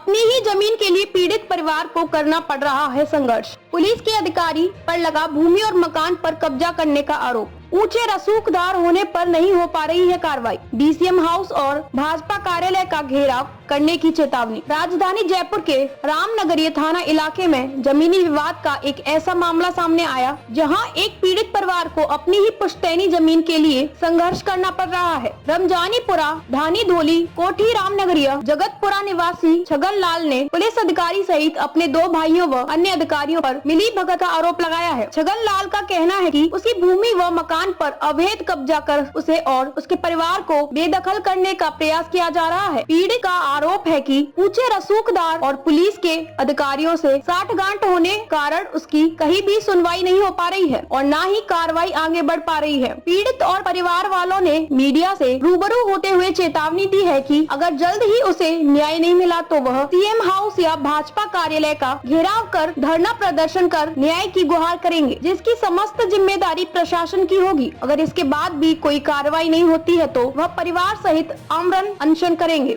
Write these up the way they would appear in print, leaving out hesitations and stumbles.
अपनी ही जमीन के लिए पीड़ित परिवार को करना पड़ रहा है संघर्ष। पुलिस के अधिकारी पर लगा भूमि और मकान पर कब्जा करने का आरोप। ऊंचे रसूखदार होने पर नहीं हो पा रही है कार्रवाई। डीसीएम हाउस और भाजपा कार्यालय का घेराव करने की चेतावनी। राजधानी जयपुर के रामनगरीय थाना इलाके में जमीनी विवाद का एक ऐसा मामला सामने आया जहां एक पीड़ित परिवार को अपनी ही पुश्तैनी जमीन के लिए संघर्ष करना पड़ रहा है। रमजानीपुरा धानी धोली कोठी रामनगरीय जगतपुरा निवासी छगन लाल ने पुलिस अधिकारी सहित अपने 2 भाइयों व अन्य अधिकारियों पर मिली भगत का आरोप लगाया है। छगन लाल का कहना है कि उसकी भूमि व मकान पर अवैध कब्जा कर उसे और उसके परिवार को बेदखल करने का प्रयास किया जा रहा है। पीड़ित का आरोप है कि ऊंचे रसूखदार और पुलिस के अधिकारियों से साठगांठ होने कारण उसकी कहीं भी सुनवाई नहीं हो पा रही है और न ही कार्रवाई आगे बढ़ पा रही है। पीड़ित और परिवार वालों ने मीडिया से रूबरू होते हुए चेतावनी दी है कि अगर जल्द ही उसे न्याय नहीं मिला तो वह सीएम हाउस या भाजपा कार्यालय का घेराव कर धरना प्रदर्शन कर न्याय की गुहार करेंगे, जिसकी समस्त जिम्मेदारी प्रशासन की होगी। अगर इसके बाद भी कोई कार्रवाई नहीं होती है तो वह परिवार सहित आमरण अनशन करेंगे।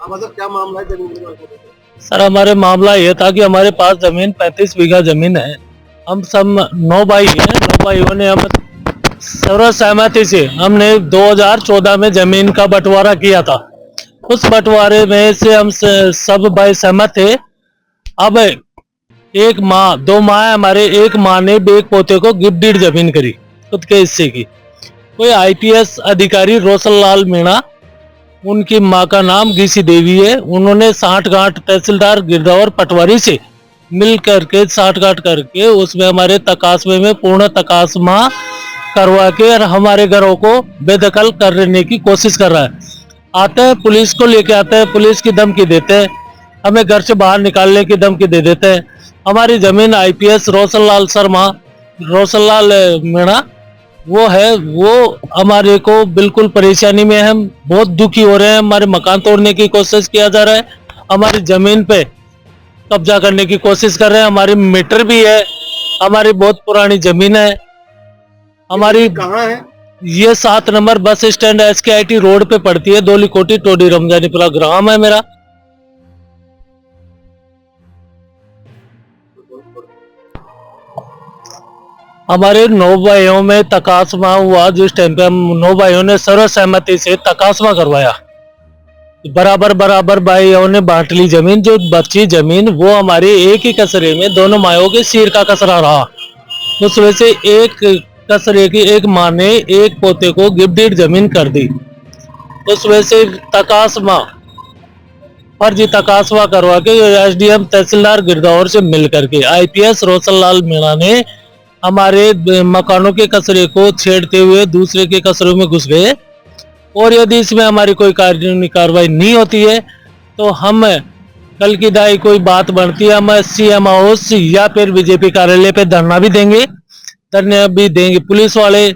मतलब क्या मामला है जमीन का? सर, हमारे मामला ये था कि हमारे पास जमीन 35 बीघा जमीन है। हम सब 9 भाई हैं। 9 भाइयों ने हम सर्व सहमति से हमने 2014 में जमीन का बंटवारा किया था। उस बंटवारे में से हम सब भाई सहमत थे। अब एक माँ 2 माँ है हमारे, एक माँ ने एक पोते को गिफ्ट डीड जमीन करी खुद के हिस्से की। कोई आईपीएस अधिकारी रोशन लाल मीणा, उनकी माँ का नाम घीसी देवी है। उन्होंने साठगांठ तहसीलदार गिरदावर पटवारी से मिल करके साठगांठ करके उसमें हमारे तकासमे में पूर्ण तकासमा करवा के और हमारे घरों को बेदखल करने की कोशिश कर रहा है। आते हैं पुलिस को लेके आते हैं, पुलिस की धमकी देते हैं, हमें घर से बाहर निकालने की धमकी दे देते हैं। हमारी जमीन आईपीएस रोशन लाल शर्मा, रोशन लाल मीणा वो है, वो हमारे को बिल्कुल परेशानी में है। हम बहुत दुखी हो रहे हैं। हमारे मकान तोड़ने की कोशिश किया जा रहा है, हमारी जमीन पे कब्जा करने की कोशिश कर रहे हैं। हमारी मीटर भी है, हमारी बहुत पुरानी जमीन है। हमारी कहाँ है? ये 7 number bus stand SKIT road पे पड़ती है। दोली कोठी टोडी रमजानीपुरा ग्राम है मेरा। हमारे 9 भाइयों में तकासमा हुआ। जिस टाइम पे हम 9 भाइयों ने सर्वसहमति से तकासमा करवाया, बराबर बराबर भाइयों ने बांट ली जमीन। जो बची जमीन वो हमारे एक ही कसरे में दोनों मायों के सिर का कसरा रहा। उस वजह से एक कसरे की एक माँ ने एक पोते को गिफ्ट डीड जमीन कर दी। उस वजह से तकासमा फर्जी तकासमा करवा के SDM तहसीलदार गिरदावर से मिल करके आईपीएस रोशन लाल मीणा ने हमारे मकानों के कसरे को छेड़ते हुए दूसरे के कसरों में घुस गए। और यदि इसमें हमारी कोई कानूनी कार्रवाई नहीं होती है तो हम कल की दाई कोई बात बनती है, हम सीएम हाउस या फिर बीजेपी कार्यालय पे धरना भी देंगे। पुलिस वाले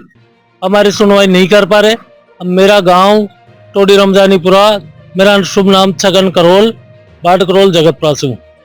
हमारी सुनवाई नहीं कर पा रहे। मेरा गांव टोडी रमजानीपुरा, मेरा शुभ नाम छगन करोल, वार्ड करोल जगतपुरा से हूँ।